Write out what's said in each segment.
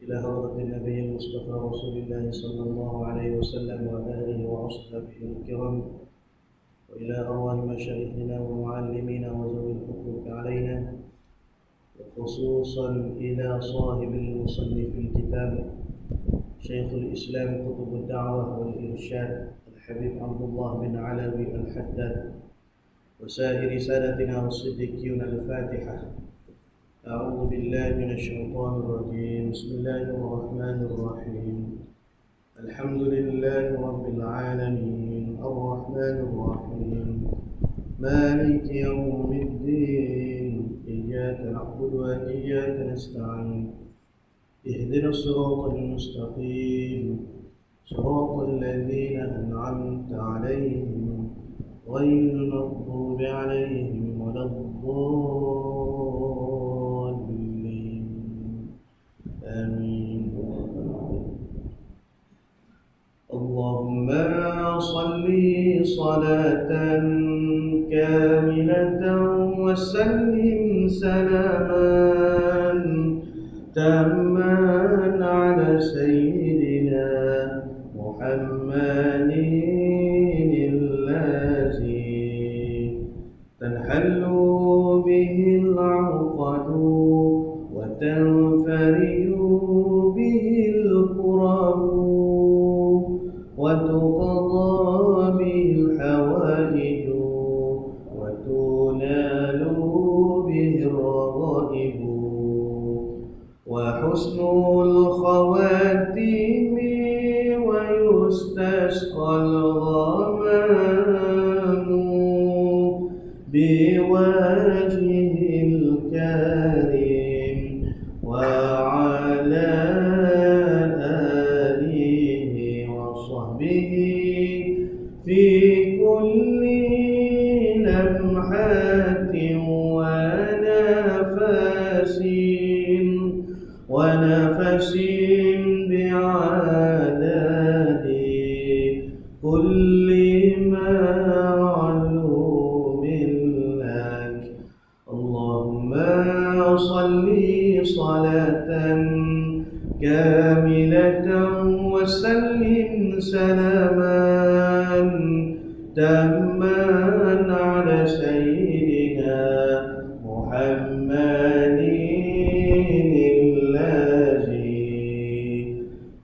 إلى حضرة النبي المصطفى رسول الله صلى الله عليه وسلم وآله وأصحابه الكرام، وإلى أرواح مشايخنا ومعلمينا وذوي الحقوق علينا، وخصوصا إلى صاحب المصنف الكتاب شيخ الإسلام قطب الدعوة والإرشاد الحبيب عبد الله بن علوي الحداد، وسائر سادتنا والصديقين. الفاتحة. أعوذ بالله من الشيطان الرجيم. بسم الله الرحمن الرحيم. الحمد لله رب العالمين الرحمن الرحيم مالك يوم الدين إياك نعبد وإياك نستعين اهدنا الصراط المستقيم صراط الذين أنعمت عليهم غير المغضوب عليهم ولا الضالين آمين. اللهم صل صلاة كاملة وسلم سلاما تاما على سيدنا محمد الذي تنحل به العقد وتنفرج به الكرب وتقضى به الحوائج وتنال به الرغائب وحسن الخواتيم ويستسقى الغمام بوجهه الكريم وعلى آله وصحبه في كل لمحة ونفس بعدد كل معلوم لك. اللهم صل صلاة كاملة وسلم سلاما تاما على سيدنا محمد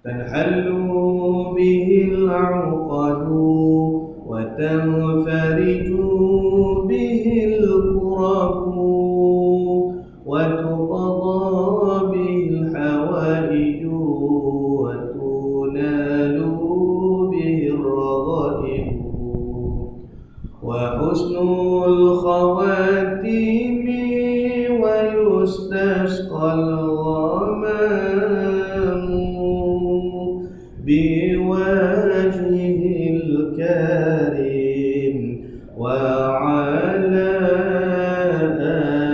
تنحل به العقد وتنفرج به الكرب وتقضى به الحوائج وتنال به الرغائب وحسن الخواتيم ويستسقى الغمام بوجهه الكريم وعلى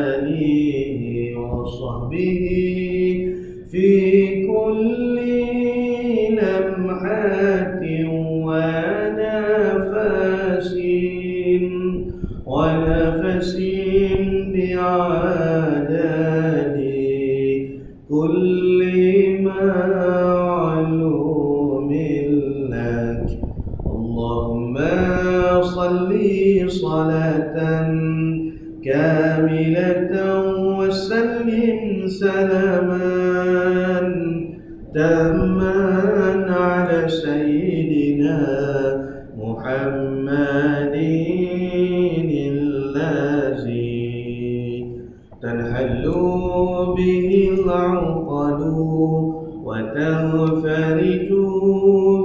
آله وصحبه في كل لمحة ونفس بعدد كل معلوم لك. اللهم صل صلاة كاملة وسلم سلاما تاما على سيدنا محمد الذي تنحل به العقد وتنفرج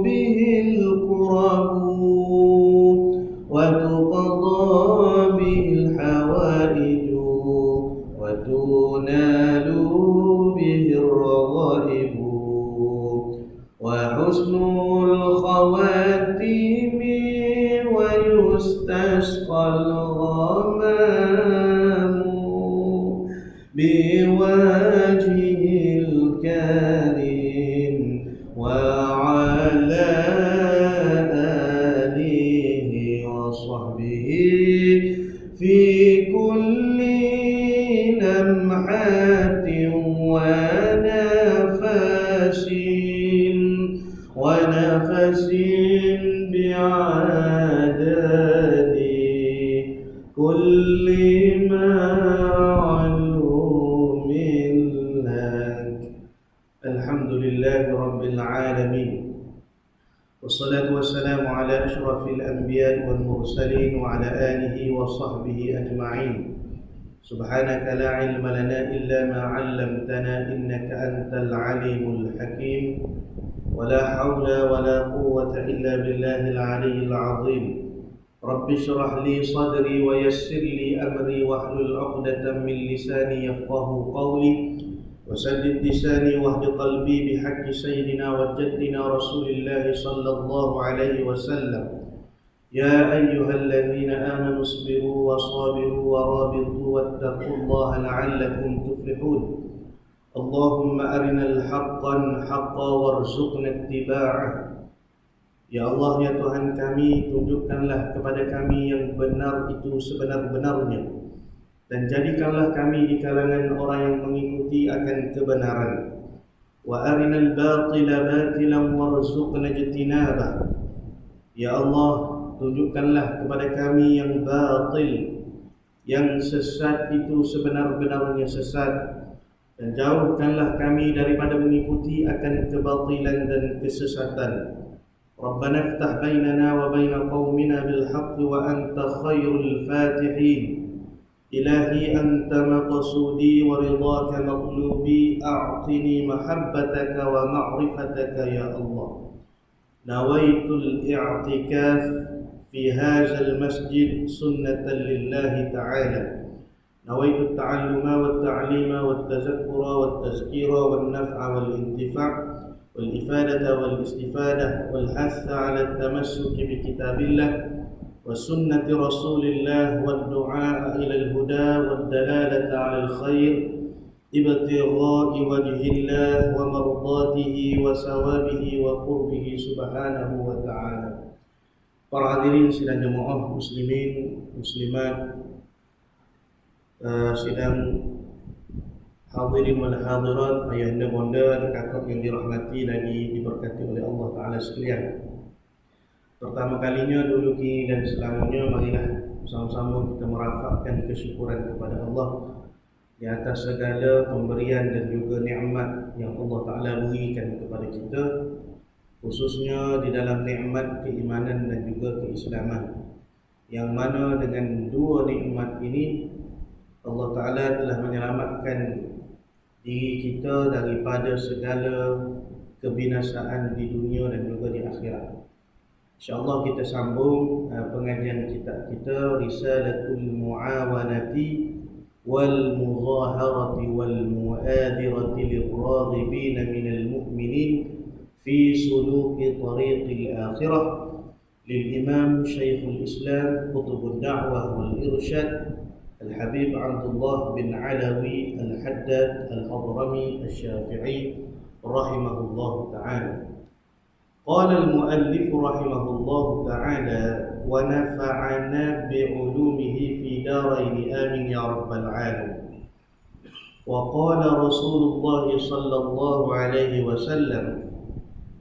به الكرب وتقضى به الحوائج وتنال به الرغائب وحسن الخواتيم ويستسقى الغمام بوجهه الكريم وعلى آله وصحبه في كل لمحة ونفس ونفس بعدد كل معلوم لك. الحمد لله رب العالمين، والصلاة والسلام على أشرف الأنبياء والمرسلين وعلى آله وصحبه أجمعين. سبحانك لا علم لنا إلا ما علمتنا إنك أنت العليم الحكيم، ولا حول ولا قوة إلا بالله العلي العظيم. رب اشرح لي صدري ويسر لي أمري واحلل عقدة من لساني يفقه قولي، وسدد لساني واهد قلبي بحق سيدنا وجدنا رسول الله صلى الله عليه وسلم. يا أيها الذين آمنوا اصبروا وصابروا ورابطوا واتقوا الله لعلكم تفلحون. اللهم أرنا الحق حقا وارزقنا اتباعه. Ya Allah, ya Tuhan kami, tunjukkanlah kepada kami yang benar itu sebenar-benarnya, dan jadikanlah kami di kalangan orang yang mengikuti akan kebenaran. Wa arinal batila batilan warzuqna ijtinabah. Ya Allah, tunjukkanlah kepada kami yang batil, yang sesat itu sebenar-benarnya sesat, dan jauhkanlah kami daripada mengikuti akan kebatilan dan kesesatan. Rabbana iftah bainana wa baina qaumina bil haqqi wa anta khairul fatihin. Ilahi anta maqsudi wa ridhaka matlubi, a'tini mahabbataka wa ma'rifataka ya Allah. Nawaitul i'tikaf fi hadzal masjid sunnatan lillahi ta'ala. Nawaitu at-ta'alluma wat-ta'lima wat-tazakkura wat-tazkira wan-naf'a wal-intifa' والإفادة والاستفادة والحث على التمسك بكتاب الله وسنة رسول الله والدعاء إلى الهدى والدلالة على الخير ابتغاء وجه الله ومرضاته وثوابه وقربه سبحانه وتعالى. Para hadirin sidang jemaah muslimin muslimat, sidang hadirin wal hadirat, ayahanda bonda, kakak yang dirahmati dan diberkati oleh Allah Ta'ala sekalian. Pertama kalinya dulu dan selamanya, marilah sama-sama kita merafakkan kesyukuran kepada Allah di atas segala pemberian dan juga nikmat yang Allah Ta'ala berikan kepada kita, khususnya di dalam nikmat keimanan dan juga keislaman, yang mana dengan dua nikmat ini Allah Ta'ala telah menyelamatkan diri kita daripada segala kebinasaan di dunia dan juga di akhirat. InsyaAllah kita sambung pengajian kita Risalatul Mu'awanati wal Muzaharati wal Mu'adirati lirraghibina minal mu'minin fi suluki tariqil akhirah lil Imam Syekhul Islam Qutbud Da'wah wal Irsyad الحبيب عبد الله بن علوي الحداد الحضرمي الشافعي رحمه الله تعالى. قال المؤلف رحمه الله تعالى: ونفعنا بعلومه في دارين آمين يا رب العالمين. وقال رسول الله صلى الله عليه وسلم: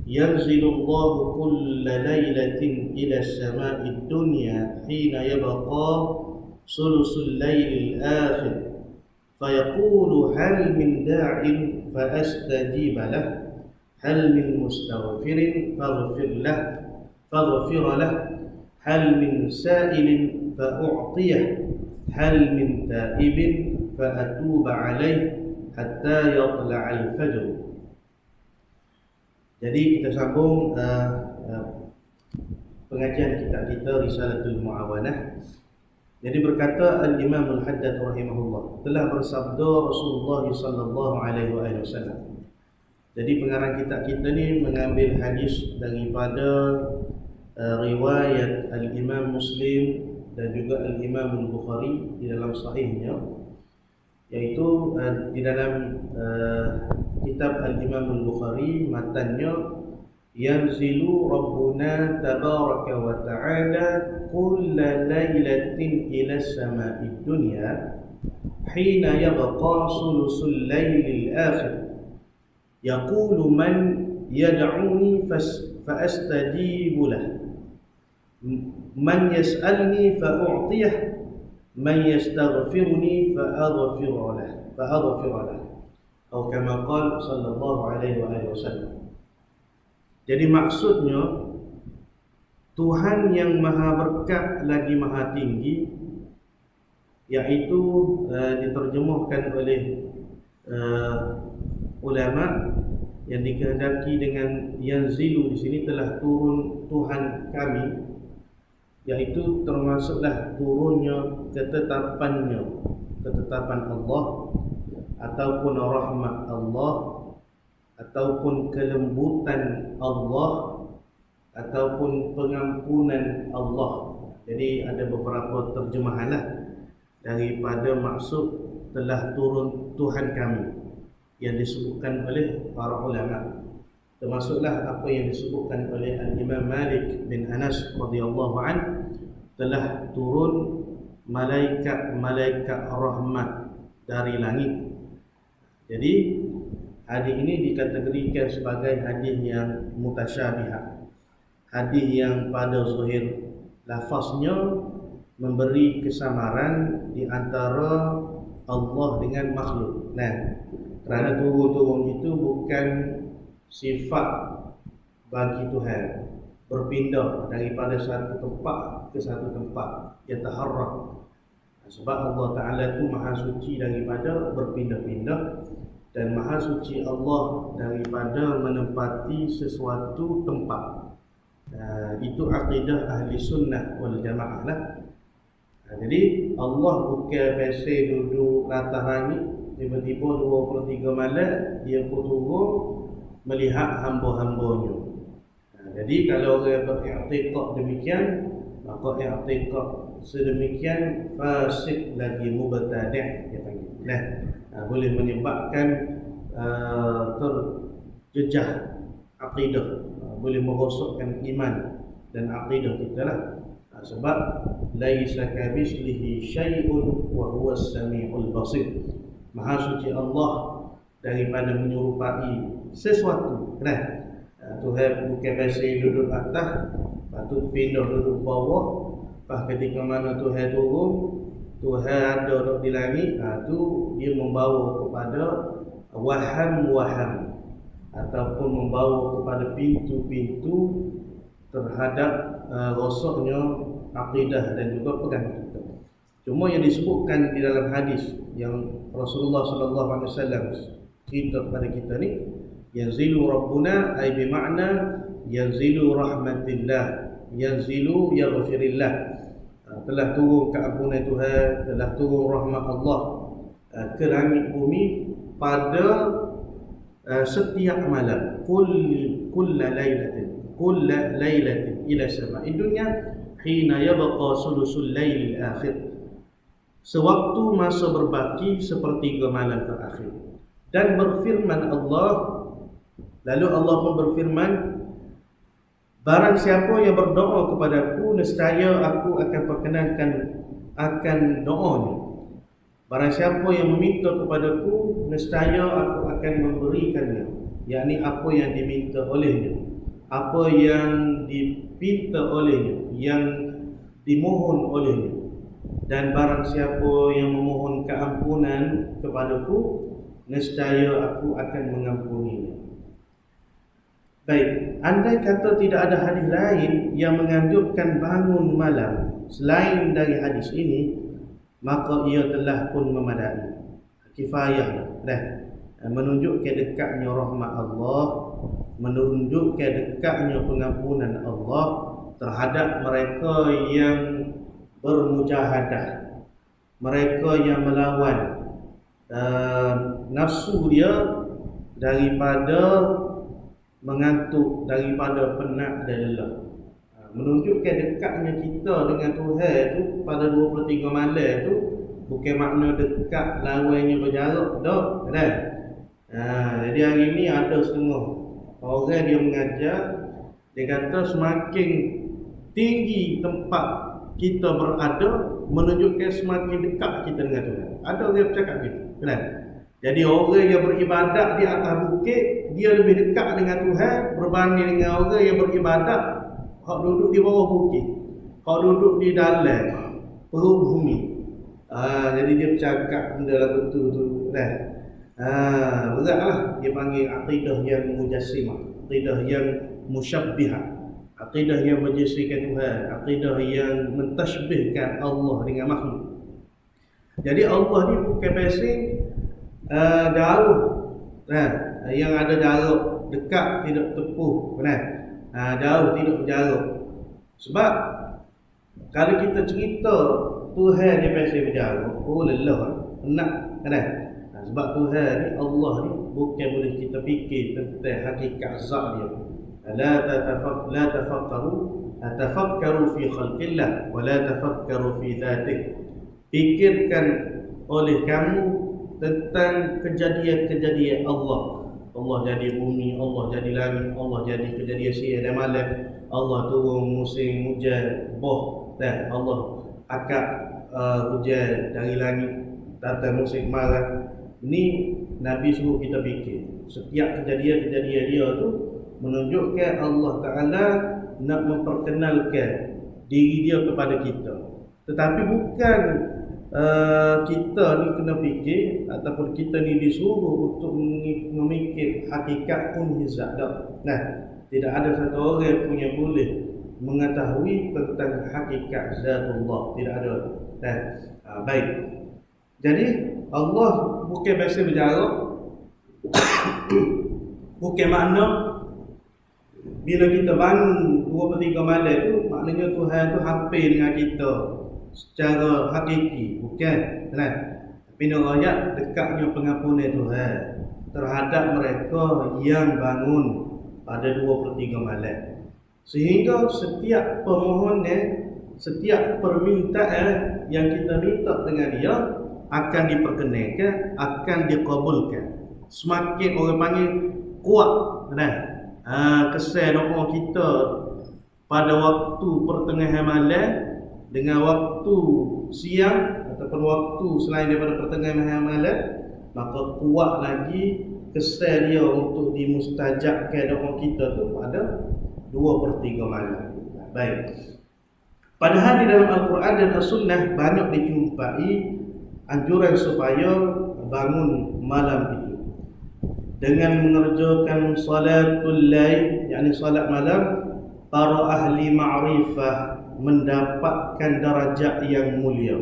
ينزل الله كل ليلة إلى السماء الدنيا حين يبقى ثلث الليل الآخر فيقول: هل من داع فأستجيب له، هل من مستغفر فاغفر له، هل من سائل فأعطيه، هل من تائب فأتوب عليه حتى يطلع الفجر. Jadi kita sambung pengajian kita Risalatul Mu'awanah. Jadi berkata Al-Imam Al-Haddad rahimahullah, telah bersabda Rasulullah sallallahu alaihi wasallam. Jadi pengarang kitab kita ni mengambil hadis daripada riwayat Al-Imam Muslim dan juga Al-Imam Al-Bukhari di dalam sahihnya, yaitu di dalam kitab Al-Imam Al-Bukhari matannya: yanzilu Rabbuna tabaraka wa ta'ala kulla laylatin ila sama'id dunya hina yabqa sulusul laylil akhir yaqulu man yad'uni fa'astajibu lah, man yas'alni fa'u'tiyah, man yastaghfiruni fa'aghfir lah, atau kama qala sallallahu alaihi wasallam. Jadi maksudnya Tuhan yang maha berkat lagi maha tinggi, iaitu diterjemahkan oleh ulama yang dikehendaki dengan yanzilu di sini telah turun Tuhan kami, iaitu termasuklah turunnya ketetapan Allah, ataupun rahmat Allah, ataupun kelembutan Allah, ataupun pengampunan Allah. Jadi ada beberapa terjemahanlah daripada maksud telah turun Tuhan kami yang disebutkan oleh para ulama. Termasuklah apa yang disebutkan oleh Al-Imam Malik bin Anas radhiyallahu an, telah turun malaikat rahmat dari langit. Jadi hadis ini dikategorikan sebagai hadis yang mutasyabihah, hadis yang pada zahir lafaznya memberi kesamaran di antara Allah dengan makhluk. Nah, kerana turun-turun itu bukan sifat bagi Tuhan, berpindah daripada satu tempat ke satu tempat, yataharrak. Sebab Allah Ta'ala itu maha suci daripada berpindah-pindah, dan maha suci Allah daripada menempati sesuatu tempat. Itu akidah ahli sunnah wal jamaah lah. Jadi Allah bukan biasa duduk atas langit, tiba-tiba 23 malam dia pun turun melihat hamba-hambanya. Jadi kalau orang beriktikad demikian, maka iktikad sedemikian fasik lagi mubtadi' dia panggil. Boleh menyebabkan terjejah akidah, boleh merosakkan iman dan akidah kita lah. Sebab laisa kamitslihi syai'un wa huwas samiul basir. Maha suci Allah daripada menyerupai sesuatu. Tuhan bukan biasa duduk atas, lepas tu pindah duduk bawah. Lepas ketika mana Tuhan turun, Tuhan ada di langit, tu dia membawa kepada waham ataupun membawa kepada pintu-pintu terhadap rosaknya akidah dan juga pegang kita. Cuma yang disebutkan di dalam hadis yang Rasulullah sallallahu alaihi wasallam cerita kepada kita ni, yanzilu rabbuna ay bi makna yanzilu rahmatillah, yanzilu yaghfirillah. Telah turun keampunan Tuhan, telah turun rahmat Allah ke langit bumi pada setiap malam, kulla lailatin ila sama'id dunya hina yabqa sulusul lailil akhir. Sewaktu masa berbaki sepertiga malam terakhir. Dan berfirman Allah, lalu Allah pun berfirman, barang siapa yang berdoa kepadaku, nescaya aku akan perkenankan akan doanya. Barang siapa yang meminta kepadaku, nescaya aku akan memberikannya, yakni apa yang diminta olehnya, apa yang dipinta olehnya, yang dimohon olehnya. Dan barang siapa yang memohon keampunan kepadaku, nescaya aku akan mengampuninya. Baik, andai kata tidak ada hadis lain yang menganjurkan bangun malam selain dari hadis ini, maka ia telah pun memadai, kifayah dah, menunjukkan dekatnya rahmat Allah, menunjukkan dekatnya pengampunan Allah terhadap mereka yang bermujahadah, mereka yang melawan nafsu dia daripada mengantuk, daripada penat dan lelah. Menunjukkan dekatnya kita dengan Tuhan tu pada 23 malam tu bukan makna dekat lawannya berjarak dah. Jadi hari ni ada setengah orang dia mengajar, dia kata semakin tinggi tempat kita berada menunjukkan semakin dekat kita dengan Tuhan. Ada orang bercakap gitu, Jadi orang yang beribadat di atas bukit, dia lebih dekat dengan Tuhan berbanding dengan orang yang beribadat hak duduk di bawah bukit, hak duduk di dalam perut bumi. Jadi dia bercakap benda lagu tu dah. Beratlah dia panggil akidah yang mujassimah, akidah yang musyabbihah, akidah yang menjadikan Tuhan, akidah yang mentashbihkan Allah dengan makhluk. Jadi Allah ni bukan basic jauh, yang ada jarak, dekat tidak tepuh, jauh tidak berjarak. Sebab kalau kita cerita Tuhan ni basic berjarak, lelah nak sebab Tuhan ni, Allah ni bukan boleh kita fikir tentang hakikat zat dia. La tafakkaru fi khalqillah wa la tafakkaru fi dzatih. Fikirkan oleh kamu tentang kejadian-kejadian Allah. Allah jadi bumi, Allah jadi langit, Allah jadi kejadian siang dan malam, Allah turun musim hujan, dan Allah akak hujan dari langit, datang musim kemarau. Ini Nabi suruh kita fikir. Setiap kejadian-kejadian dia tu menunjukkan Allah Ta'ala nak memperkenalkan diri dia kepada kita. Tetapi bukan kita ni kena fikir ataupun kita ni disuruh untuk memikir hakikat unhizat dah. Tidak ada satu orang pun yang boleh mengetahui tentang hakikat zatullah. Tidak ada. Baik. Jadi Allah bukan biasa berjarak. Bukan makna bila kita bangun 2/3 malam tu maknanya Tuhan tu hampir dengan kita secara hakiki, bukan. Tapi ayat dekatnya pengampunan Tuhan terhadap mereka yang bangun pada 2/3 malam. Sehingga setiap permohonan, setiap permintaan yang kita minta dengan dia akan diperkenankan, akan dikabulkan. Semakin orang panggil kuat kesan doa kita pada waktu pertengahan malam dengan waktu siang ataupun waktu selain daripada pertengahan malam, maka kuat lagi kesan dia untuk dimustajabkan doa kita tu pada 2/3 malam. Baik. Padahal di dalam Al-Quran dan As-Sunnah banyak dijumpai anjuran supaya bangun malam itu dengan mengerjakan salatul lail, yakni salat malam. Para ahli ma'rifah mendapatkan darajat yang mulia,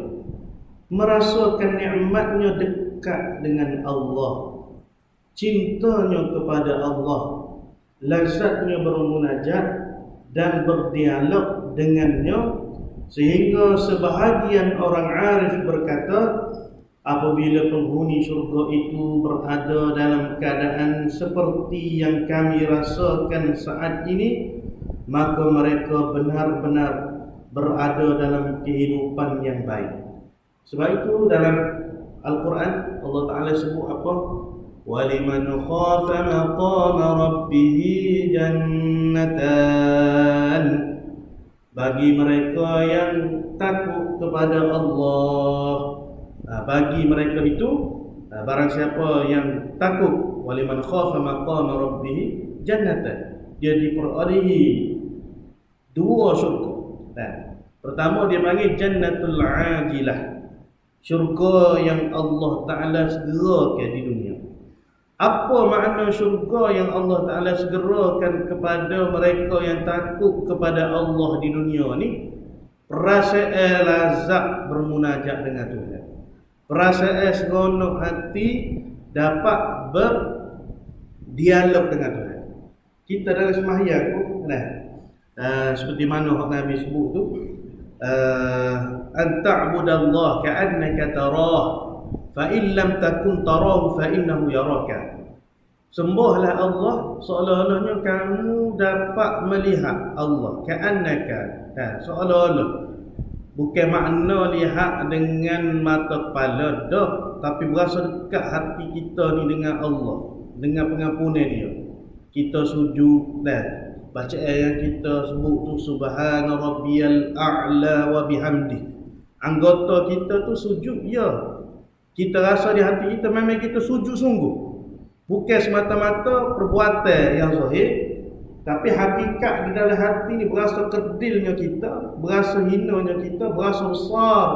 merasakan nikmatnya dekat dengan Allah, cintanya kepada Allah, lazatnya bermunajat dan berdialog dengannya, sehingga sebahagian orang arif berkata, apabila penghuni syurga itu berada dalam keadaan seperti yang kami rasakan saat ini, maka mereka benar-benar berada dalam kehidupan yang baik. Sebab itu dalam Al-Quran Allah Ta'ala sebut apa? وَلِمَنْ خَافَ مَقَامَ رَبِّهِ جَنَّتَانِ. Bagi mereka yang takut kepada Allah, bagi mereka itu, barang siapa yang takut, وَلِمَنْ خَافَ مَقَامَ رَبِّهِ جَنَّتَانِ, dia diperolehi 2 syurga. Pertama dia panggil Jannatul Ajilah, syurga yang Allah Ta'ala segerakan di dunia. Apa makna syurga yang Allah Ta'ala segerakan kepada mereka yang takut kepada Allah di dunia ni? Perasaan lazat bermunajat dengan Tuhan, perasaan seronok hati dapat berdialog dengan Tuhan. Kita dalam sembahyang pun seperti mana hak Nabi sebut tu, anta'budallah ka'annaka tarah fa in lam takun tarahu fa innahu yaraka. Sembahlah Allah seolah-olahnya kamu dapat melihat Allah. Ka'annaka, seolah-olah, bukan makna lihat dengan mata kepala dah, tapi berasa dekat hati kita ni dengan Allah, dengan pengampunan dia. Kita sujud bacaan yang kita sebut tu subhana rabbiyal a'la wa bihamdi. Anggota kita tu sujud ya. Kita rasa di hati kita memang kita sujud sungguh. Bukan semata-mata perbuatan yang zahir, tapi hakikat di dalam hati ni berasa kerdilnya kita, berasa hinanya kita, berasa besar,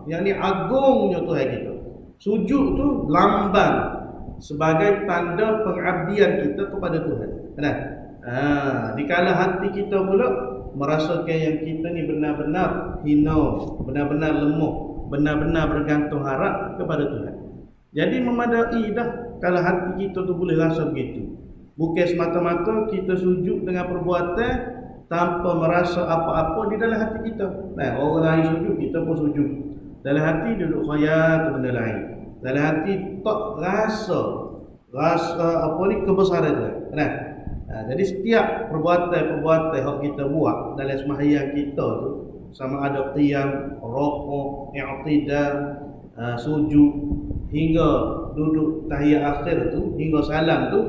yang ni agungnya Tuhan kita. Sujud tu lambang sebagai tanda pengabdian kita kepada Tuhan. Nah, dikala hati kita pula merasakan yang kita ni benar-benar hina, benar-benar lemah, benar-benar bergantung harap kepada Tuhan. Jadi memadai dah kalau hati kita tu boleh rasa begitu. Bukan semata-mata kita sujud dengan perbuatan tanpa merasa apa-apa di dalam hati kita. Nah, orang lain sujud, kita pun sujud. Dalam hati duduk khayal ke benda lain. Dalam hati tak rasa apa ni kebesaran tu. Nah, jadi setiap perbuatan yang kita buat dalam sembahyang kita tu, sama ada qiyam, rukuk, i'tidal, sujud hingga duduk tahiyat akhir tu, hingga salam tu,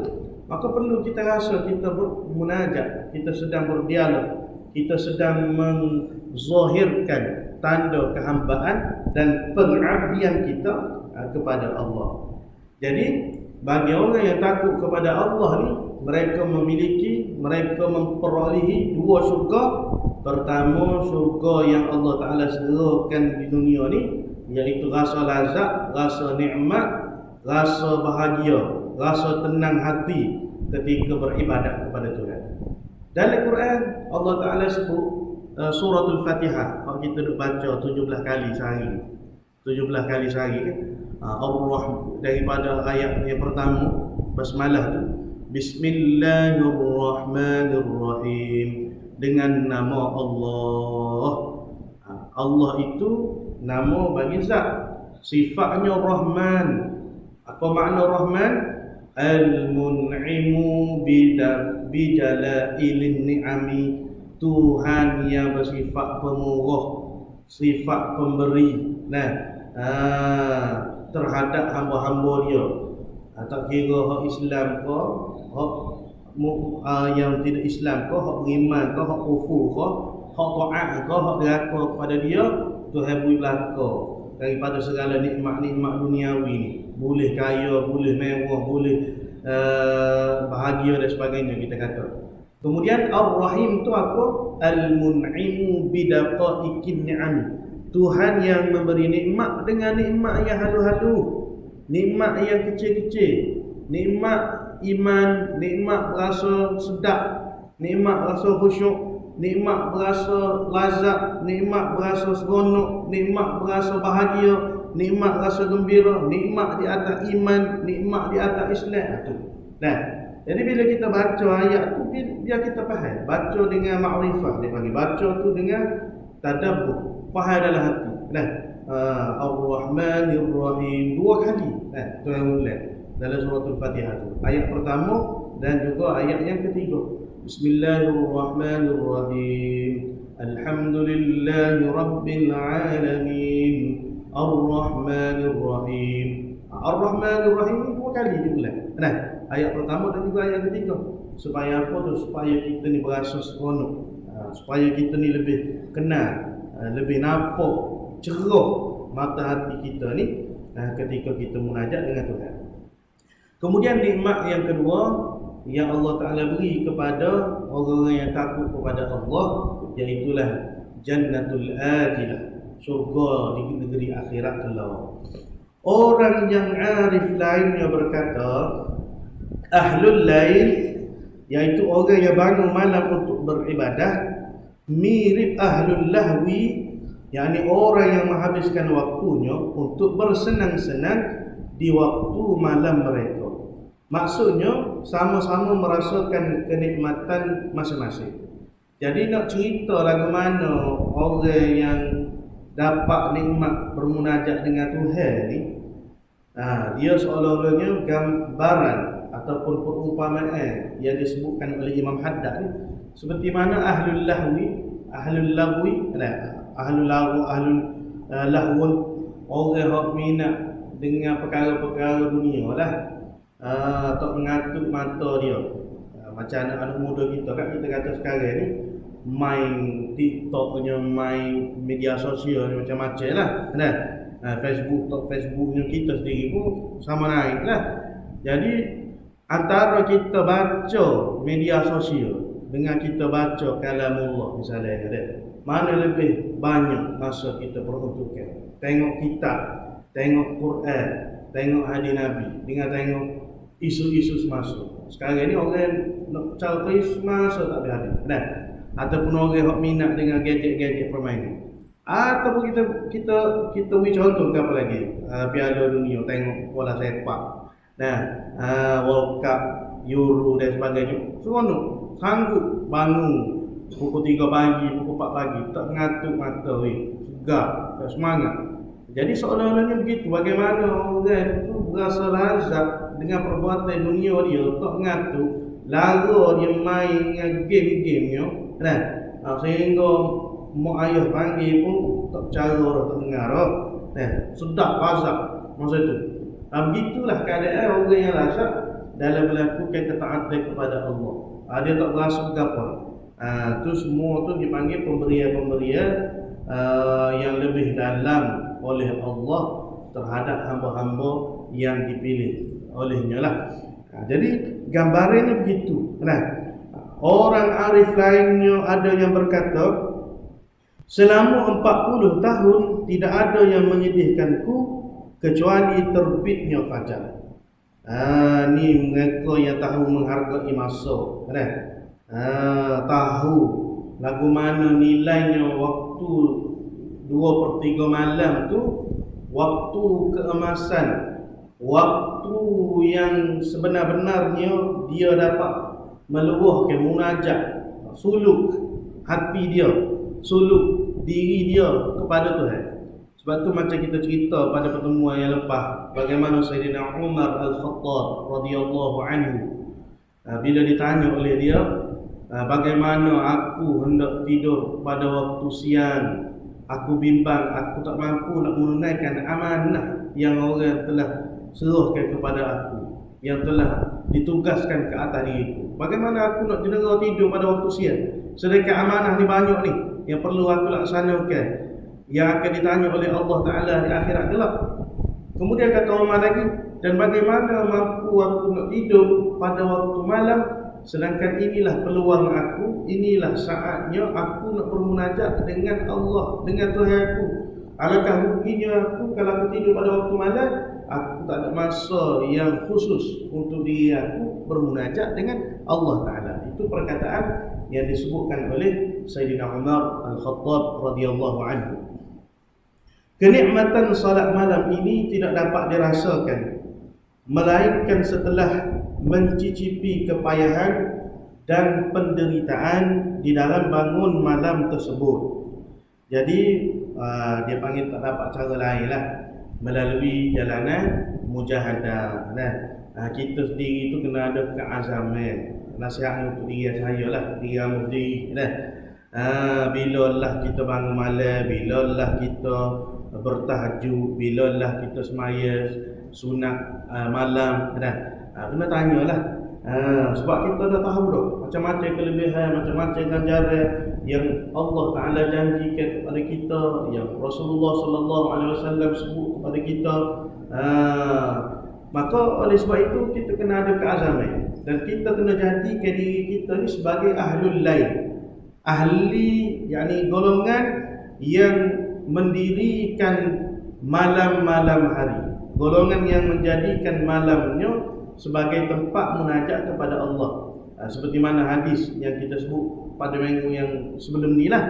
maka perlu kita rasa kita bermunajat, kita sedang berdialog, kita sedang menzahirkan tanda kehambaan dan pengabdian kita kepada Allah. Jadi bagi orang yang takut kepada Allah ni, mereka memperolehi dua syurga. Pertama, syurga yang Allah Ta'ala sediakan di dunia ni, iaitu rasa lazat, rasa nikmat, rasa bahagia, rasa tenang hati ketika beribadat kepada Tuhan. Dalam Quran Allah Ta'ala sebut suratul Fatihah, kalau kita duk baca 17 kali sehari. 17 kali sehari kan. Allah daripada ayat yang pertama basmalah tu, Bismillahirrahmanirrahim, dengan nama Allah. Allah itu nama bagi zat, sifatnya Rahman. Apa makna Rahman? Al-mun'imu bijalailin ni'ami, Tuhan yang bersifat pemurah, sifat pemberi. Nah, terhadap hamba-hamba dia. Tak kira hak Islam ke, hak yang tidak Islam ke, hak beriman ke, hak kufur ke, hak taat ke, hak deraka kepada dia, Tuhan beri belaka daripada segala nikmat-nikmat duniawi ni. Boleh kaya, boleh mewah, boleh bahagia dan sebagainya kita kata. Kemudian Ar-Rahim tu apa? Al-mun'imu bidaqaiqin ni'am, Tuhan yang memberi nikmat dengan nikmat yang halu-halu, nikmat yang kecil-kecil, nikmat iman, nikmat berasa sedap, nikmat berasa khusyuk, nikmat berasa lazat, nikmat berasa seronok, nikmat berasa bahagia, nikmat rasa gembira, nikmat di atas iman, nikmat di atas Islam tu. Nah, jadi bila kita baca ayat tu, biar kita faham. Baca dengan ma'rifah, dia panggil. Baca tu dengan tadabbur, faham dalam hati. Nah, Ar-Rahmanir-Rahim dua kali. Nah, tu yang ulang dalam suratul Fatihah tu. Ayat pertama dan juga ayat yang ketiga. Bismillahirrahmanirrahim. Alhamdulillahi rabbil alamin. Ar-Rahmanir-Rahim. Ar-Rahmanir-Rahim dua kali diulang. Nah, ayat pertama dan juga ayat ketiga. Supaya apa tu? Supaya kita ni berasa seronok. Supaya kita ni lebih kenal, lebih nampak cerah mata hati kita ni ketika kita munajat dengan Tuhan. Kemudian nikmat yang kedua yang Allah Ta'ala beri kepada orang-orang yang takut kepada Allah, iaitulah Jannatul Ajilah, syurga di negeri akhirat kelak. Orang yang arif lainnya berkata, Ahlul Lail, iaitu orang yang bangun malam untuk beribadah, mirip Ahlul Lahwi, yakni orang yang menghabiskan waktunya untuk bersenang-senang di waktu malam mereka. Maksudnya sama-sama merasakan kenikmatan masing-masing. Jadi nak cerita lagu mana orang yang dapat nikmat bermunajat dengan Tuhan ni, dia seolah-olahnya gambaran ataupun perumpamaan yang disebutkan oleh Imam Haddad ni, seperti mana Ahlul Lahwi, Ahlul Lahwun, orang yang minat dengan perkara-perkara dunia lah, tak mengatur mata dia. Macam anak-anak muda kita kan, kita kata sekarang ni main TikToknya, main media sosial ni macam-macam lah. Nah, Facebooknya kita sendiri pun sama naik lah. Jadi antara kita baca media sosial dengan kita baca kalamullah misalnya ada, mana lebih banyak masa kita peruntukkan? Tengok kitab, tengok Quran, tengok hadis Nabi dengan tengok isu-isu semasa. Sekarang ni orang nak cari isu semasa tak ada hadis. Nah, ataupun orang yang minat dengan gadget-gadget permainan. Ataupun kita beri contoh ke apa lagi? Piala Dunia, tengok bola sepak. Nah, World Cup, Euro dan sebagainya. Seronok, sanggup bangun pukul 3 pagi, pukul 4 pagi, tak ngantuk mata segar, tak semangat. Jadi seolah-olahnya begitu. Bagaimana orang itu berasa lazat dengan perbuatan dunia dia, tak ngantuk, lara dia main dengan game-gamenya. Nah, sehingga mak ayah panggil pun tak cara dah, tak dengar dah. Sedap pasak masa tu. Begitulah keadaan orang yang lazat dalam melakukan ketaatan kepada Allah. Dia tak berasa apa. Tu semua tu dipanggil pemberian-pemberian yang lebih dalam oleh Allah terhadap hamba-hamba yang dipilih olehnya lah. Jadi gambarannya begitu. Nah, orang arif lainnya ada yang berkata, selama 40 tahun tidak ada yang menyedihkanku kecuali terbitnya fajar. Ni mereka yang tahu menghargai masa. Tahu lagu mana nilainya waktu 2/3 malam tu, waktu keemasan, waktu yang sebenar-benarnya dia dapat meluahkan munajat, suluk hati dia, suluk diri dia kepada Tuhan. Sebab tu macam kita cerita pada pertemuan yang lepas, bagaimana Sayyidina Umar Al-Khattab radhiyallahu anhu bila ditanya oleh dia, bagaimana aku hendak tidur pada waktu siang, aku bimbang, aku tak mampu nak menunaikan amanah yang orang telah serahkan kepada aku, yang telah ditugaskan ke atas diriku. Bagaimana aku nak tidur pada waktu siang, sedangkan amanah ni banyak ni yang perlu aku laksanakan, yang akan ditanya oleh Allah Ta'ala di akhirat kelak. Kemudian kata Umar lagi, dan bagaimana mampu aku nak tidur pada waktu malam, sedangkan inilah peluang aku, inilah saatnya aku nak bermunajat dengan Allah, dengan Tuhan aku. Alangkah ruginya aku kalau aku tidur pada waktu malam, aku tak ada masa yang khusus untuk diri aku bermunajat dengan Allah Ta'ala. Itu perkataan yang disebutkan oleh Sayyidina Umar Al-Khattab radhiyallahu anhu. Kenikmatan salat malam ini tidak dapat dirasakan melainkan setelah mencicipi kepayahan dan penderitaan di dalam bangun malam tersebut. Jadi dia panggil tak dapat cara lain lah, melalui jalanan mujahadah. Kita sendiri tu kena ada keazaman. Nasihat untuk diri saya lah, diri kamu sendiri. Bila lah kita bangun malam, bila lah kita bertahajud, bila lah kita semaya sunat malam. Kena tanyalah. Sebab kita dah tahu dah macam-macam kelebihan, macam-macam ganjaran yang Allah Ta'ala janjikan kepada kita, yang Rasulullah Sallallahu Alaihi Wasallam sebut kepada kita. Maka oleh sebab itu kita kena ada keazaman, dan kita kena jadikan diri kita ni sebagai ahlul lail, ahli, yakni golongan yang mendirikan malam-malam hari, golongan yang menjadikan malamnya sebagai tempat munajat kepada Allah. Seperti mana hadis yang kita sebut pada minggu yang sebelum ni lah.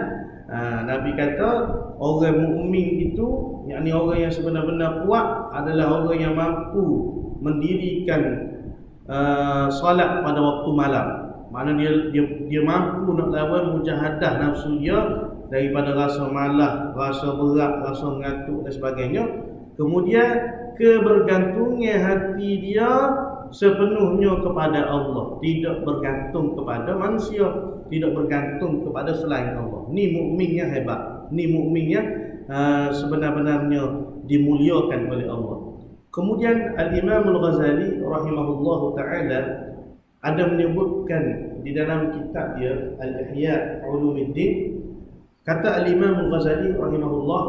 Nabi kata orang mukmin itu, yakni orang yang sebenar-benar kuat, adalah orang yang mampu mendirikan solat pada waktu malam. Makna dia mampu nak lawan mujahadah nafsu dia daripada rasa malas, rasa berat, rasa mengantuk dan sebagainya. Kemudian kebergantungan hati dia sepenuhnya kepada Allah, tidak bergantung kepada manusia, tidak bergantung kepada selain Allah. Ni mukmin yang hebat, ni mukmin yang sebenar-benarnya dimuliakan oleh Allah. Kemudian Al-Imam Al-Ghazali rahimahullahu ta'ala ada menyebutkan di dalam kitab dia Al-Ihya Ulumuddin, kata Al-Imam Al-Ghazali rahimahullah,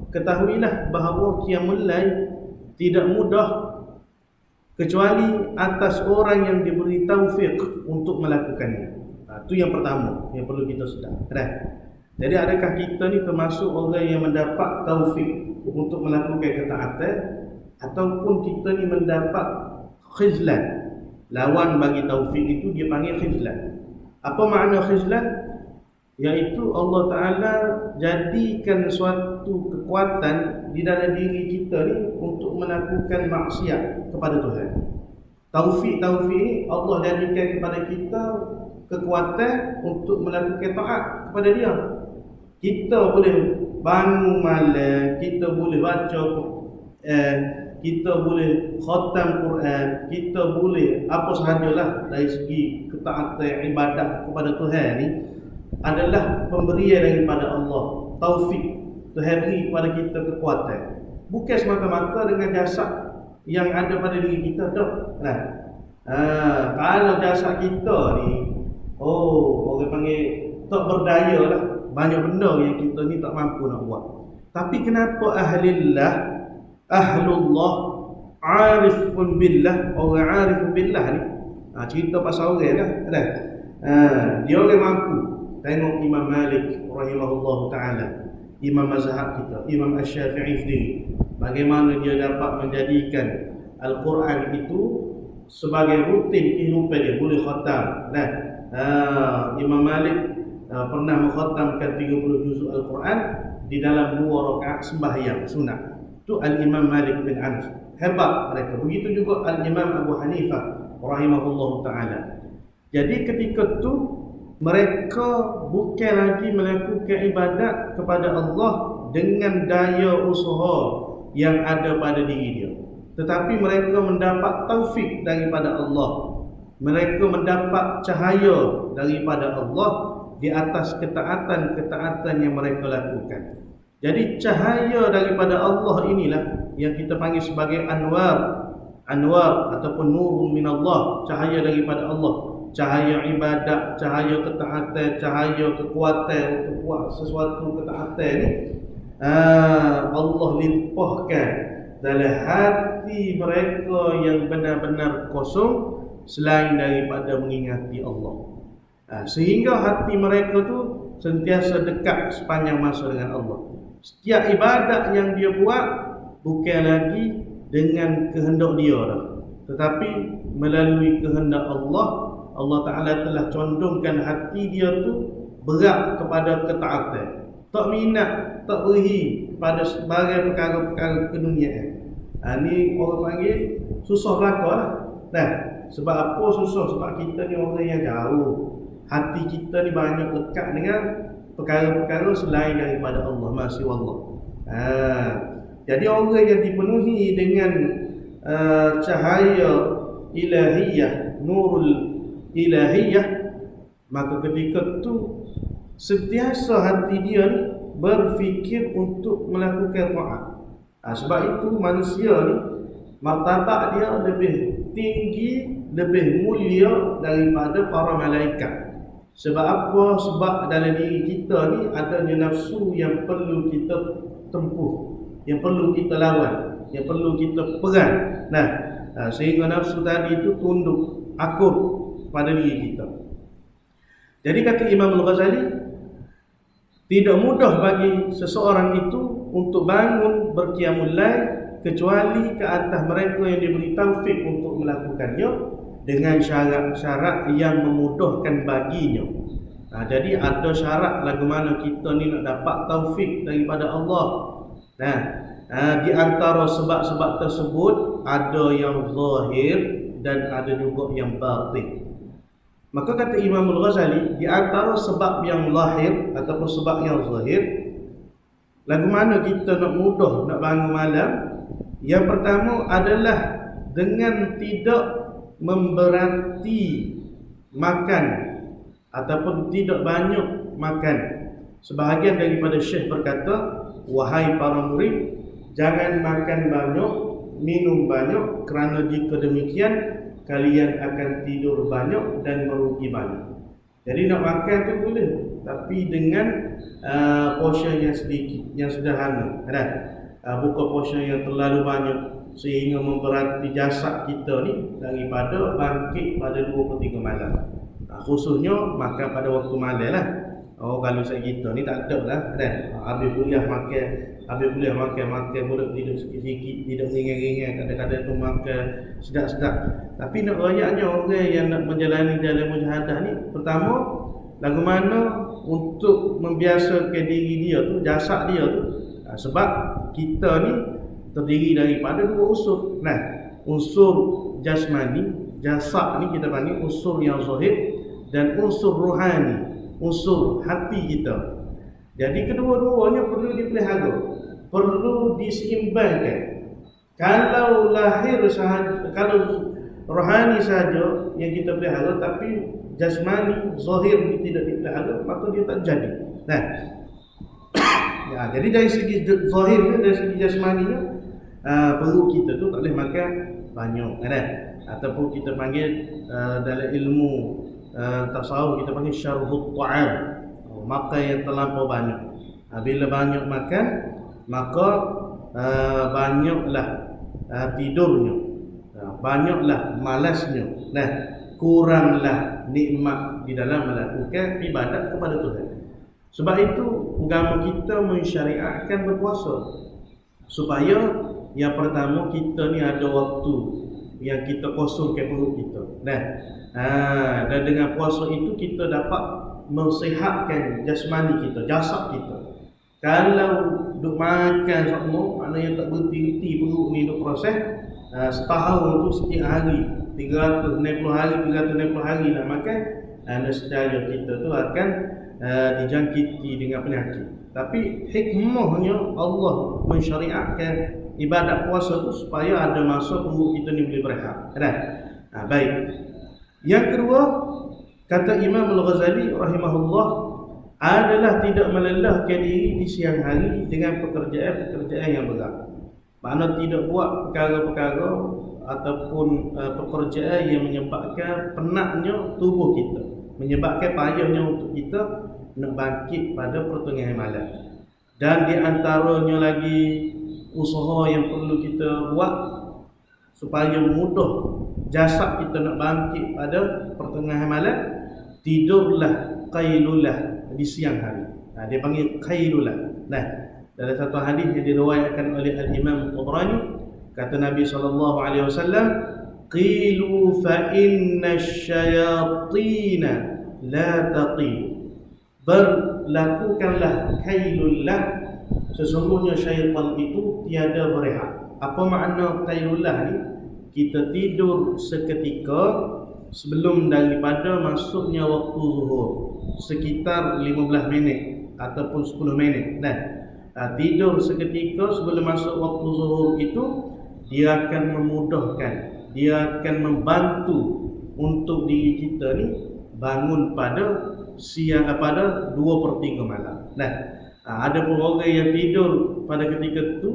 ketahuilah bahawa qiyamul lail tidak mudah kecuali atas orang yang diberi taufik untuk melakukannya. Itu yang pertama yang perlu kita sedar. Jadi adakah kita ni termasuk orang yang mendapat taufik untuk melakukan ketaatan, ataupun kita ni mendapat khizlan? Lawan bagi taufik itu dia panggil khizlan. Apa makna khizlan? Iaitu Allah Ta'ala jadikan suatu kekuatan di dalam diri kita ni untuk melakukan maksiat kepada Tuhan. Taufik ni Allah jadikan kepada kita kekuatan untuk melakukan taat kepada Dia. Kita boleh bangun malam, kita boleh baca Quran, kita boleh khatam Quran, kita boleh apa sahajalah dari segi ketaatan ibadat kepada Tuhan ni adalah pemberian daripada Allah. Taufik Tuhan beri kepada kita kekuatan, bukan semata-mata dengan jasad yang ada pada diri kita dah. Kalau jasad kita ni orang panggil tak berdaya lah, banyak benda yang kita ni tak mampu nak buat. Tapi kenapa ahlullah arifun billah, orang arifun billah ni cerita pasal orang lah. Dia orang mampu. Tengok Imam Malik rahimahullah ta'ala, imam mazhab kita, Imam Asy-Syafi'i sendiri, bagaimana dia dapat menjadikan Al-Quran itu sebagai rutin kehidupan dia, boleh khatam. Imam Malik pernah mengkhatamkan 30 juzuk Al-Quran di dalam 2 rakaat sembahyang sunat. Itu Al-Imam Malik bin Anas, hebat mereka. Begitu juga Al-Imam Abu Hanifah rahimahullah ta'ala. Jadi ketika itu mereka bukan lagi melakukan ibadat kepada Allah dengan daya usaha yang ada pada diri dia, tetapi mereka mendapat taufik daripada Allah. Mereka mendapat cahaya daripada Allah di atas ketaatan-ketaatan yang mereka lakukan. Jadi cahaya daripada Allah inilah yang kita panggil sebagai anwar ataupun nurun minallah, cahaya daripada Allah. Cahaya ibadat, cahaya ketaatan, cahaya kekuatan untuk buat sesuatu ketaatan ni Allah limpahkan dalam hati mereka yang benar-benar kosong selain daripada mengingati Allah. Sehingga hati mereka tu sentiasa dekat sepanjang masa dengan Allah. Setiap ibadat yang dia buat bukan lagi dengan kehendak dia dah, tetapi melalui kehendak Allah. Allah Ta'ala telah condongkan hati dia tu berat kepada ketaatan, tak minat, tak beri kepada sebagai perkara-perkara keduniaan. Ni orang panggil susah belaka lah. Sebab apa susah? Sebab kita ni orang yang jauh, hati kita ni banyak lekat dengan perkara-perkara selain daripada Allah, masya Allah. Jadi orang yang dipenuhi dengan cahaya ilahiyah, nurul ilahiyah, maka ketika itu sentiasa hati dia ni berfikir untuk melakukan taat. Sebab itu manusia ni martabat dia lebih tinggi, lebih mulia daripada para malaikat. Sebab apa? Sebab dalam diri kita ni adanya nafsu yang perlu kita tempuh, yang perlu kita lawan, yang perlu kita perang. Sehingga nafsu tadi itu tunduk, akur pada diri kita. Jadi kata Imam Al-Ghazali, tidak mudah bagi seseorang itu untuk bangun berqiyamul lail kecuali ke atas mereka yang diberi taufik untuk melakukannya dengan syarat-syarat yang memudahkan baginya. Jadi ada syarat lagu mana kita ni nak dapat taufik daripada Allah. Di antara sebab-sebab tersebut ada yang zahir dan ada juga yang batin. Maka kata Imam Al-Ghazali, di antara sebab yang lahir ataupun sebab yang zahir, lagu mana kita nak mudah nak bangun malam, yang pertama adalah dengan tidak memberati makan ataupun tidak banyak makan. Sebahagian daripada syekh berkata, wahai para murid, jangan makan banyak, minum banyak, kerana jika demikian kalian akan tidur banyak dan merugi banyak. Jadi nak makan tu boleh, tapi dengan portion yang sedikit, yang sederhana, kan? Bukan portion yang terlalu banyak sehingga memberati jasad kita ni daripada bangkit pada 2/3 malam. Khususnya makan pada waktu malam lah. Kalau saya kita ni tak ada lah, kan? Habis kuliah makan boleh tidur sikit-sikit, tidur ringan-ringan, kadang-kadang tu makan sedap-sedap. Tapi nak rayaknya orang yang nak menjalani dalam mujahadah ni, pertama lagu mana untuk membiasakan diri dia tu, jasad dia tu. Sebab kita ni terdiri daripada dua unsur. Nah, unsur jasmani, jasad ni kita panggil unsur yang zahir, dan unsur rohani, unsur hati kita. Jadi kedua-duanya perlu dipelihara, perlu diseimbangkan. Kalau lahir sahaja, kalau rohani sahaja yang kita pelihara, tapi jasmani, zahir tidak dipelihara, maka dia tak jadi. Nah, ya, jadi dari segi zahirnya, dari segi jasmaninya, perut kita tu tak boleh makan banyak, kan? Ataupun kita panggil dalam ilmu tasawuf kita panggil syarhut ta'am, makan yang terlampau banyak. Bila banyak makan, maka banyaklah tidurnya, banyaklah malasnya, kuranglah nikmat di dalam melakukan ibadat kepada Tuhan. Sebab itu agama kita mensyariatkan berpuasa, supaya yang pertama kita ni ada waktu yang kita kosongkan perut kita. Dan dengan puasa itu kita dapat mensihatkan jasmani kita, jasad kita. Kalau duk makan semua, maknanya tak berhenti-henti perut ni duk proses, setahun tu setiap hari 360 hari nak makan, nescaya kita tu akan dijangkiti dengan penyakit. Tapi hikmahnya Allah mensyariatkan ibadat puasa tu supaya ada masa perut kita ni boleh berehat. Baik. Yang kedua, kata Imam Al-Ghazali rahimahullah, adalah tidak melelahkan diri di siang hari dengan pekerjaan-pekerjaan yang berat. Makna tidak buat perkara-perkara ataupun pekerjaan yang menyebabkan penatnya tubuh kita, menyebabkan payahnya untuk kita nak bangkit pada pertengahan malam. Dan di antaranya lagi usaha yang perlu kita buat supaya mudah jasad kita nak bangkit pada pertengahan malam, tidurlah qailulah di siang hari. Dia panggil qailulah. Dalam satu hadis yang diriwayatkan oleh Al-Imam Tabrani, kata Nabi SAW, qilu fa inna syayatina la taqil. Berlakukanlah qailullah, sesungguhnya syaitan itu tiada berehat. Apa makna qailullah ni? Kita tidur seketika sebelum daripada masuknya waktu zuhur, sekitar 15 minit ataupun 10 minit. Tidur seketika sebelum masuk waktu zuhur itu, dia akan memudahkan, dia akan membantu untuk diri kita ni bangun pada siang, pada 2/3 malam. Ada pun orang yang tidur pada ketika itu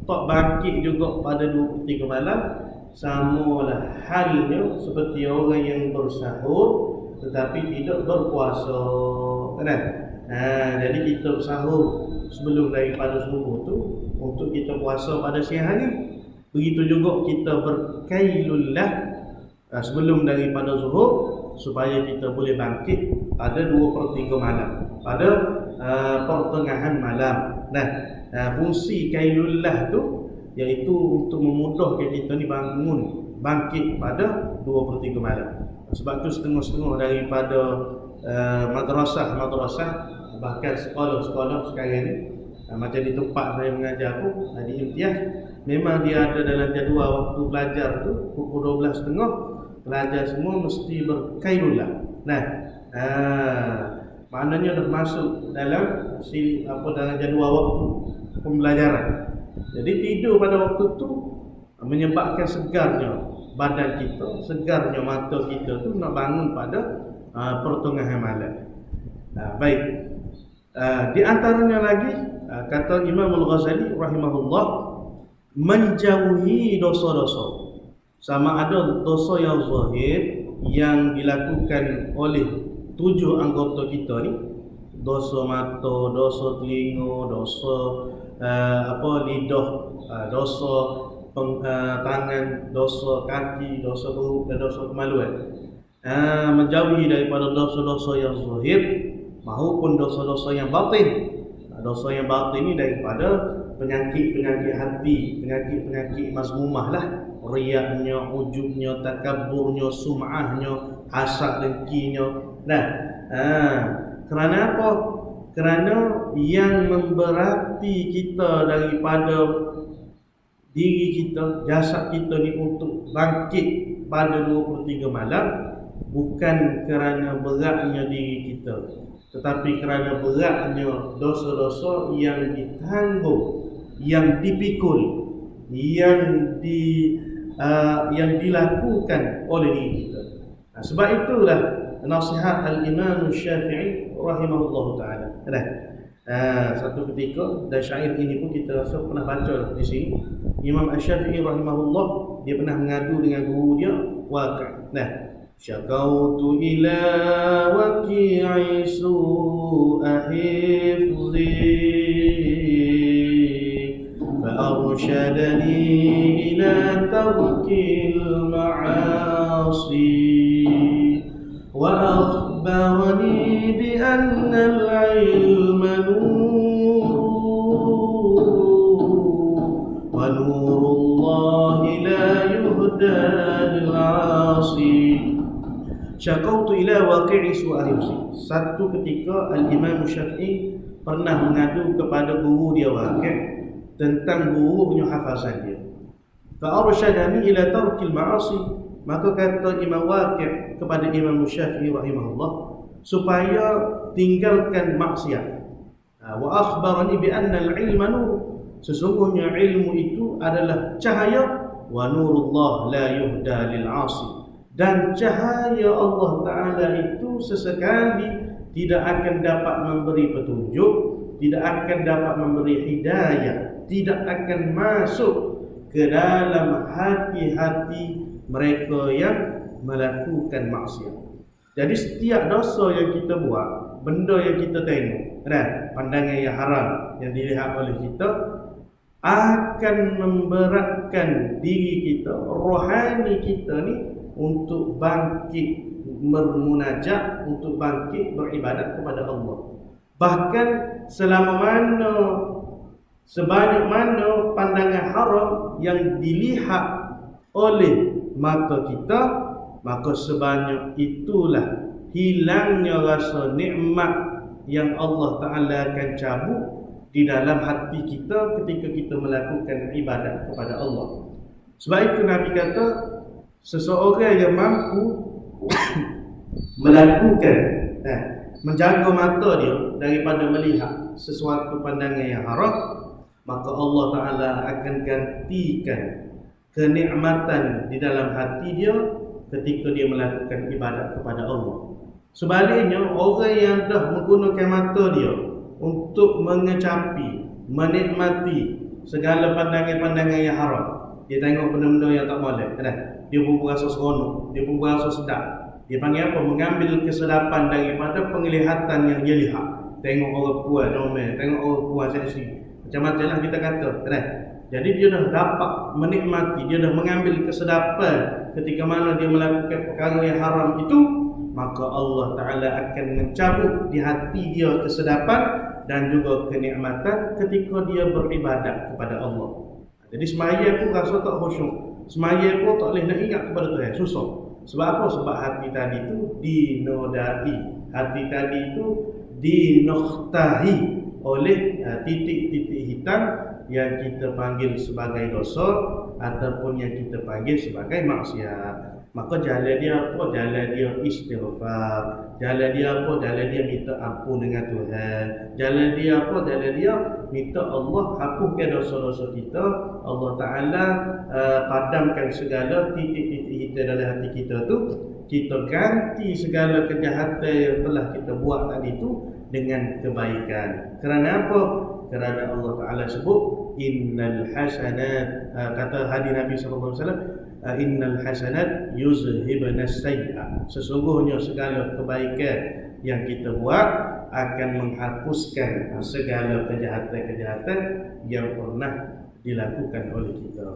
tak bangkit juga pada 2/3 malam, samalah halnya seperti orang yang bersahur tetapi tidak berpuasa. Jadi kita sahur sebelum daripada subuh tu untuk kita puasa pada siang hari. Begitu juga kita berkailullah sebelum daripada zuhur supaya kita boleh bangkit pada 2/3 malam, pada pertengahan malam. Fungsi kailullah tu iaitu untuk memudahkan kita ni bangkit pada 2/3 malam. Sebab tu setengah-setengah daripada madrasah, bahkan sekolah-sekolah sekarang ni, macam di tempat saya mengajar pun, di imtiaz, memang dia ada dalam jadual waktu belajar tu pukul 12.30 pelajar semua mesti berkailullah. Maknanya dah masuk dalam dalam jadual waktu pembelajaran. Jadi tidur pada waktu tu menyebabkan segarnya badan kita, segarnya mata kita tu nak bangun pada pertengahan malam. Baik. Di antaranya lagi kata Imam Al-Ghazali rahimahullah, menjauhi dosa-dosa. Sama ada dosa yang zahir yang dilakukan oleh tujuh anggota kita ni, dosa mata, dosa telinga, dosa lidah, dosa tangan, dosa kaki, dosa perut dan dosa kemaluan. Menjauhi daripada dosa-dosa yang zahir maupun dosa-dosa yang batin. Dosa yang batin ni daripada penyakit-penyakit hati, penyakit-penyakit mazmumah lah. Riyaknya, ujubnya, takabburnya, sum'ahnya, hasad dengkinya. Kerana apa? Kerana yang memberati kita daripada diri kita, jasad kita ni untuk bangkit pada 23 malam bukan kerana beratnya diri kita, tetapi kerana beratnya dosa-dosa yang ditanggung, yang dipikul, yang dilakukan oleh diri kita. Sebab itulah nasihat Al-Imam Syafi'i rahimahullah ta'ala. Satu ketika, dan syair ini pun kita rasa pernah baca di sini. Imam Syafi'i rahimahullah, dia pernah mengadu dengan guru dia, Waqi'. Syakautu ila waqi'i su'a hifzi فأرشدني إلى ترك المعاصي وأخبرني بأن العلم نور ونور الله لا يهدى للعاصي. Syakautu ila waqi'i su'ahibsi. Satu ketika Al-Imam Syafi'i pernah mengadu kepada guru dia Waqi' tentang buruknya hafazan dia. Fa'arsyadani ila tarkil ma'asi. Maka kata Imam Waqi' kepada Imam Syafi'i rahimahullah supaya tinggalkan maksiat. Wa akhbarani bi anna al-ilma nur. Sesungguhnya ilmu itu adalah cahaya, wa nurullah la yuhda lil 'asi. Dan cahaya Allah Ta'ala itu sesekali tidak akan dapat memberi petunjuk, tidak akan dapat memberi hidayah, tidak akan masuk ke dalam hati-hati mereka yang melakukan maksiat. Jadi setiap dosa yang kita buat, benda yang kita tengok, pandangan yang haram yang dilihat oleh kita, akan memberatkan diri kita, rohani kita ni untuk bangkit bermunajat, untuk bangkit beribadat kepada Allah. Bahkan sebanyak mana pandangan haram yang dilihat oleh mata kita, maka sebanyak itulah hilangnya rasa nikmat yang Allah Ta'ala akan cabut di dalam hati kita ketika kita melakukan ibadat kepada Allah. Sebab itu Nabi kata, seseorang yang mampu melakukan menjaga mata dia daripada melihat sesuatu pandangan yang haram, maka Allah Ta'ala akan gantikan kenikmatan di dalam hati dia ketika dia melakukan ibadat kepada Allah. Sebaliknya, orang yang dah menggunakan mata dia untuk mengecapi, menikmati segala pandangan-pandangan yang haram, dia tengok benda-benda yang tak boleh, dia pun berasa seronok, dia pun berasa sedap. Dia panggil apa? Mengambil kesedapan daripada penglihatan yang dia lihat. Tengok orang puas comel, tengok orang puas seksi, macam-macam lah kita kata, Jadi dia dah dapat menikmati, dia dah mengambil kesedapan ketika mana dia melakukan perkara yang haram itu, maka Allah Ta'ala akan mencabut di hati dia kesedapan dan juga kenikmatan ketika dia beribadat kepada Allah. Jadi semaya pun rasa tak khusyuk, semaya pun tak boleh nak ingat kepada Tuhan, susah. Sebab apa? Sebab hati tadi itu dinodai, hati tadi itu dinokhtahi oleh titik-titik hitam yang kita panggil sebagai dosa ataupun yang kita panggil sebagai maksiat. Maka jalan dia apa? Jalan dia istighfar. Jalan dia apa? Jalan dia minta ampun dengan Tuhan. Jalan dia apa? Jalan dia minta Allah hapuskan dosa-dosa kita. Allah Ta'ala padamkan segala titik-titik hitam dalam hati kita tu. Kita ganti segala kejahatan yang telah kita buat tadi tu dengan kebaikan. Kerana apa? Kerana Allah Ta'ala sebut innal hasanat, kata hadis Nabi SAW, innal hasanat yuzhibanas sayyi'at. Sesungguhnya segala kebaikan yang kita buat akan menghapuskan segala kejahatan-kejahatan yang pernah dilakukan oleh kita.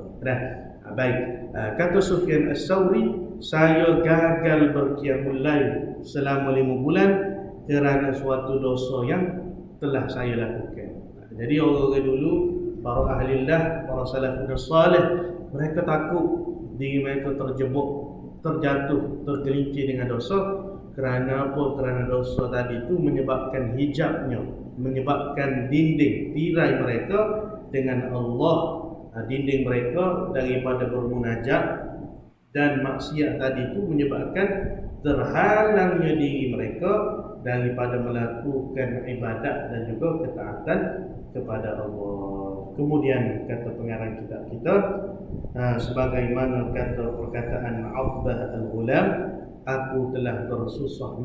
Baik, kata Sufyan As-Sauri, saya gagal berqiyamul lail selama 5 bulan kerana suatu dosa yang telah saya lakukan. Jadi orang-orang dulu, para ahlillah, para salafun salih, mereka takut diri mereka terjebak, terjatuh, tergelincir dengan dosa. Kerana apa? Kerana dosa tadi itu menyebabkan hijabnya, menyebabkan dinding, tirai mereka dengan Allah, dinding mereka daripada bermunajat dan maksiat tadi itu menyebabkan terhalangnya diri mereka daripada melakukan ibadat dan juga ketaatan kepada Allah. Kemudian kata pengarang kitab kita, sebagaimana kata perkataan Uqbah al-Ghulam, aku telah bersusah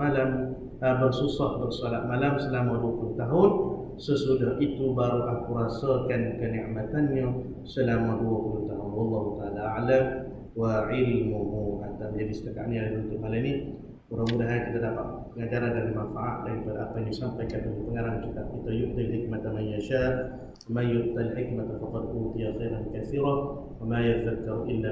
bersolat malam selama 20 tahun. Sesudah itu baru aku rasakan kenikmatannya selama 20 tahun. Wallahu taala a'lam wa ilmuhu. Jadi setakat ini untuk malam ini. Mudah-mudahan kita dapat pengajaran dan manfaat daripada apa yang disampaikan oleh pengarang kitab kita. Yu'til hikmata man yasha, man yu'tal hikmata faqad utiya khairan katsiran, wa ma yadhakkaru illa